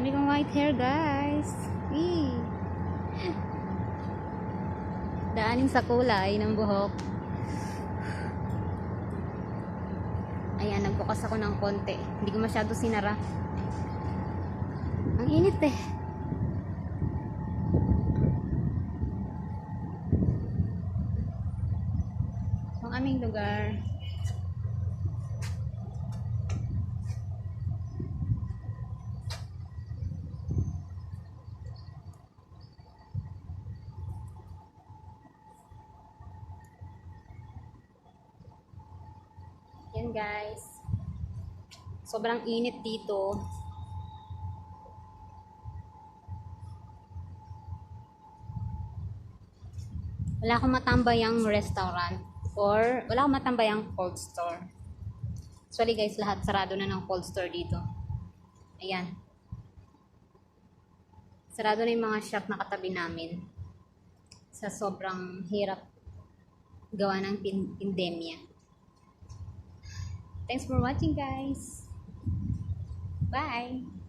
Dami kong white hair, guys. Eee. Daanin sa kulay ng buhok. Ayan, nagbukas ako ng konti. Hindi ko masyado sinara. Ang init eh. Ang aming lugar. Yan guys. Sobrang init dito. Wala akong matambayang restaurant or wala akong matambayang cold store. Actually guys, lahat sarado na ng cold store dito. Ayan. Sarado na yung mga shop na katabi namin. Sa sobrang hirap gawa ng pandemya. Thanks for watching guys. Bye!